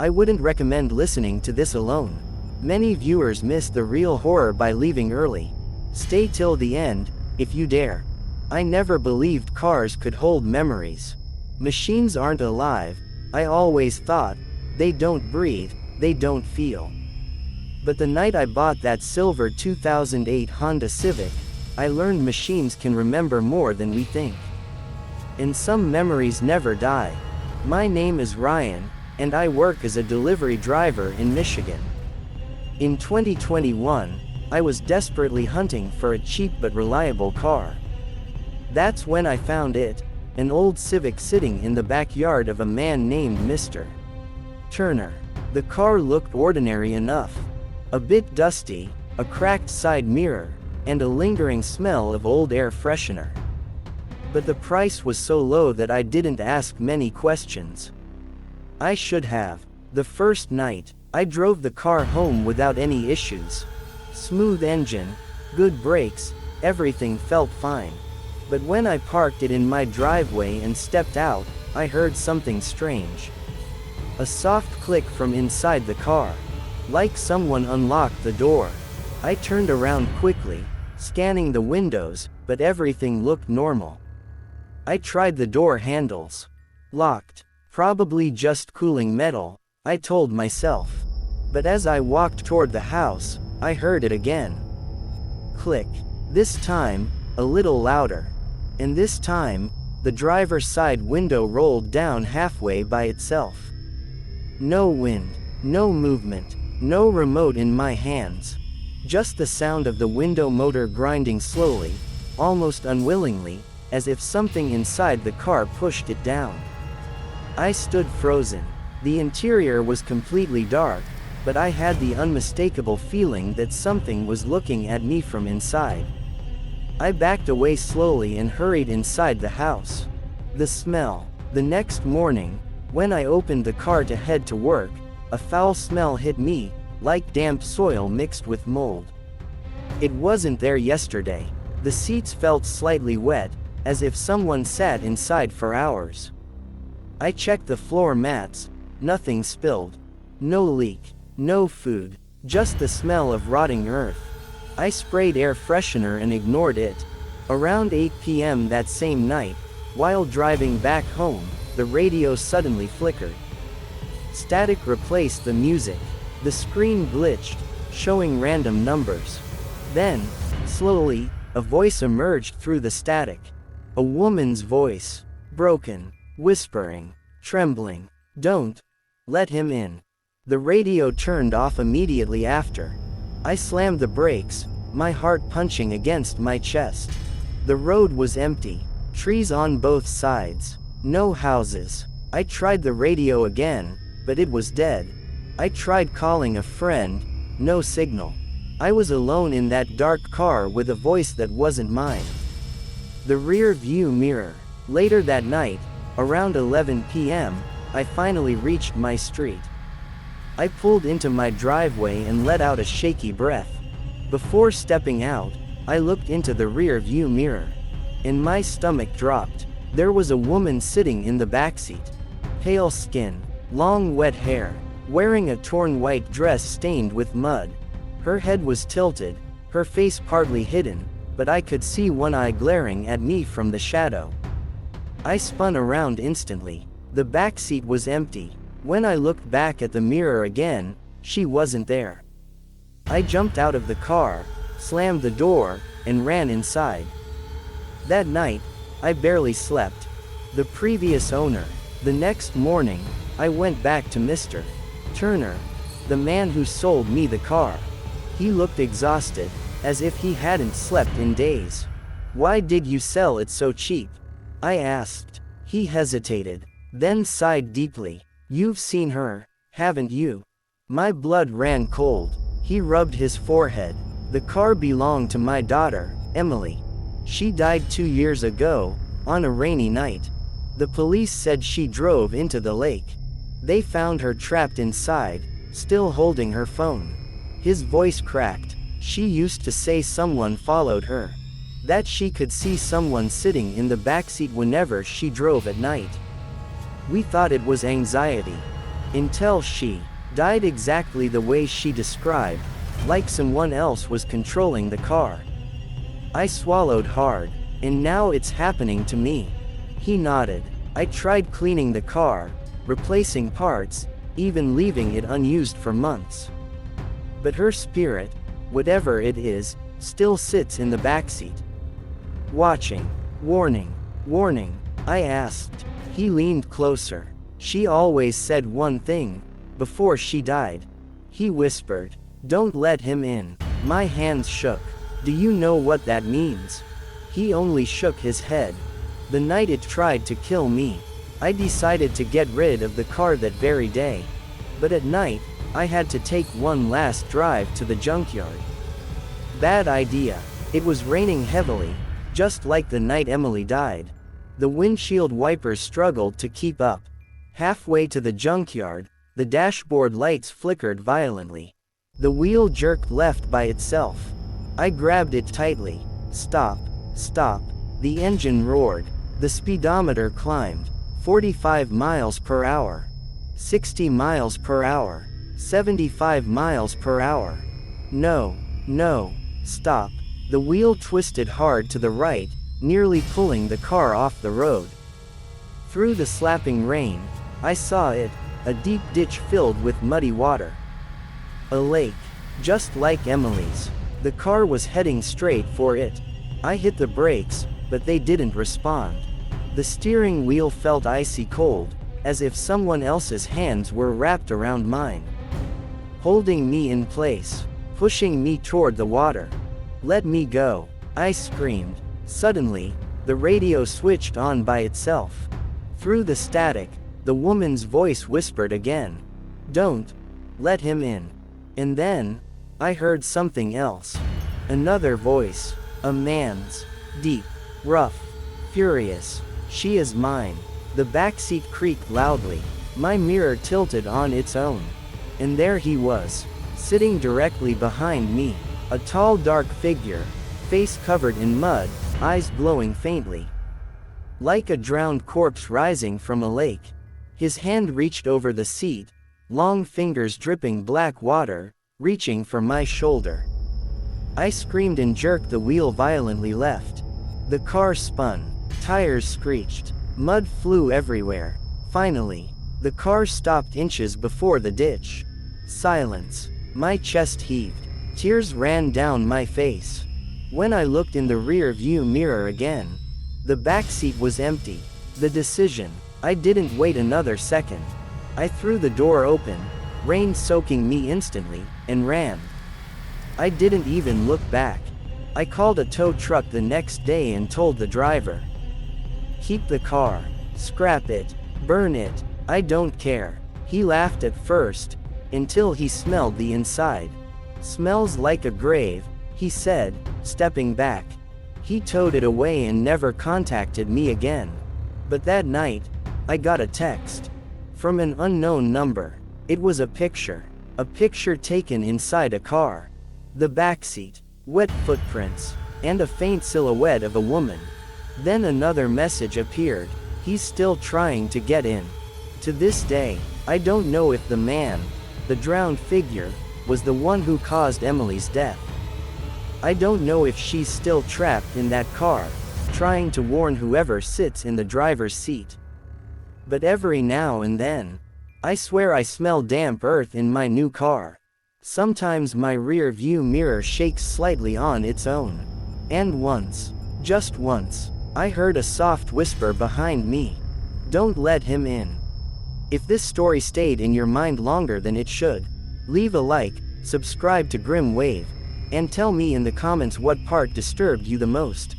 I wouldn't recommend listening to this alone. Many viewers miss the real horror by leaving early. Stay till the end, if you dare. I never believed cars could hold memories. Machines aren't alive, I always thought. They don't breathe, they don't feel. But the night I bought that silver 2008 Honda Civic, I learned machines can remember more than we think. And some memories never die. My name is Ryan, and I work as a delivery driver in Michigan. In 2021, I was desperately hunting for a cheap but reliable car. That's when I found it, an old Civic sitting in the backyard of a man named Mr. Turner. The car looked ordinary enough. A bit dusty, a cracked side mirror, and a lingering smell of old air freshener. But the price was so low that I didn't ask many questions. I should have. The first night, I drove the car home without any issues. Smooth engine, good brakes, everything felt fine. But when I parked it in my driveway and stepped out, I heard something strange. A soft click from inside the car. Like someone unlocked the door. I turned around quickly, scanning the windows, but everything looked normal. I tried the door handles. Locked. Probably just cooling metal, I told myself. But as I walked toward the house, I heard it again. Click. This time, a little louder. And this time, the driver's side window rolled down halfway by itself. No wind, no movement, no remote in my hands. Just the sound of the window motor grinding slowly, almost unwillingly, as if something inside the car pushed it down. I stood frozen. The interior was completely dark, but I had the unmistakable feeling that something was looking at me from inside. I backed away slowly and hurried inside the house. The smell. The next morning, when I opened the car to head to work, a foul smell hit me, like damp soil mixed with mold. It wasn't there yesterday. The seats felt slightly wet, as if someone sat inside for hours. I checked the floor mats, nothing spilled. No leak, no food, just the smell of rotting earth. I sprayed air freshener and ignored it. Around 8 p.m. that same night, while driving back home, the radio suddenly flickered. Static replaced the music. The screen glitched, showing random numbers. Then, slowly, a voice emerged through the static. A woman's voice. Broken, whispering, trembling. Don't let him in. The radio turned off immediately after. I slammed the brakes, my heart punching against my chest. The road was empty, trees on both sides, no houses. I tried the radio again, but it was dead. I tried calling a friend, no signal. I was alone in that dark car with a voice that wasn't mine. The rear view mirror. Later that night, around 11 p.m., I finally reached my street. I pulled into my driveway and let out a shaky breath. Before stepping out, I looked into the rear view mirror. And my stomach dropped. There was a woman sitting in the backseat. Pale skin, long wet hair, wearing a torn white dress stained with mud. Her head was tilted, her face partly hidden, but I could see one eye glaring at me from the shadow. I spun around instantly. The backseat was empty. When I looked back at the mirror again, she wasn't there. I jumped out of the car, slammed the door, and ran inside. That night, I barely slept. The previous owner. The next morning, I went back to Mr. Turner, the man who sold me the car. He looked exhausted, as if he hadn't slept in days. "Why did you sell it so cheap?" I asked. He hesitated, then sighed deeply. "You've seen her, haven't you?" My blood ran cold. He rubbed his forehead. "The car belonged to my daughter, Emily. She died 2 years ago, on a rainy night. The police said she drove into the lake. They found her trapped inside, still holding her phone." His voice cracked. "She used to say someone followed her. That she could see someone sitting in the backseat whenever she drove at night. We thought it was anxiety. Until she died exactly the way she described, like someone else was controlling the car. I swallowed hard. And now it's happening to me. He nodded. I tried cleaning the car, replacing parts, even leaving it unused for months. But her spirit, whatever it is, still sits in the backseat. Watching. Warning. Warning. I asked. He leaned closer. She always said one thing, before she died. He whispered, "Don't let him in." My hands shook. Do you know what that means? He only shook his head. The night it tried to kill me, I decided to get rid of the car that very day. But at night, I had to take one last drive to the junkyard. Bad idea. It was raining heavily, just like the night Emily died. The windshield wipers struggled to keep up. Halfway to the junkyard, the dashboard lights flickered violently. The wheel jerked left by itself. I grabbed it tightly. Stop. Stop. The engine roared. The speedometer climbed. 45 miles per hour. 60 miles per hour. 75 miles per hour. No. No. Stop. The wheel twisted hard to the right, nearly pulling the car off the road. Through the slapping rain, I saw it, a deep ditch filled with muddy water. A lake, just like Emily's. The car was heading straight for it. I hit the brakes, but they didn't respond. The steering wheel felt icy cold, as if someone else's hands were wrapped around mine, holding me in place, pushing me toward the water. "Let me go," I screamed. Suddenly, the radio switched on by itself. Through the static, the woman's voice whispered again, "Don't let him in." And then, I heard something else. Another voice. A man's. Deep. Rough. Furious. "She is mine." The backseat creaked loudly. My mirror tilted on its own. And there he was, sitting directly behind me. A tall dark figure, face covered in mud, eyes glowing faintly, like a drowned corpse rising from a lake. His hand reached over the seat, long fingers dripping black water, reaching for my shoulder. I screamed and jerked the wheel violently left. The car spun, tires screeched, mud flew everywhere. Finally, the car stopped inches before the ditch. Silence. My chest heaved. Tears ran down my face. When I looked in the rear view mirror again, the backseat was empty. The decision. I didn't wait another second. I threw the door open, rain soaking me instantly, and ran. I didn't even look back. I called a tow truck the next day and told the driver, "Keep the car. Scrap it. Burn it. I don't care." He laughed at first, until he smelled the inside. "Smells like a grave," he said, stepping back. He towed it away and never contacted me again. But that night, I got a text from an unknown number. It was a picture taken inside a car. The backseat, wet footprints, and a faint silhouette of a woman. Then another message appeared. "He's still trying to get in." To this day, I don't know if the man, the drowned figure, was the one who caused Emily's death. I don't know if she's still trapped in that car, trying to warn whoever sits in the driver's seat. But every now and then, I swear I smell damp earth in my new car. Sometimes my rear view mirror shakes slightly on its own. And once, just once, I heard a soft whisper behind me. "Don't let him in." If this story stayed in your mind longer than it should, leave a like, subscribe to Grim Wave, and tell me in the comments what part disturbed you the most.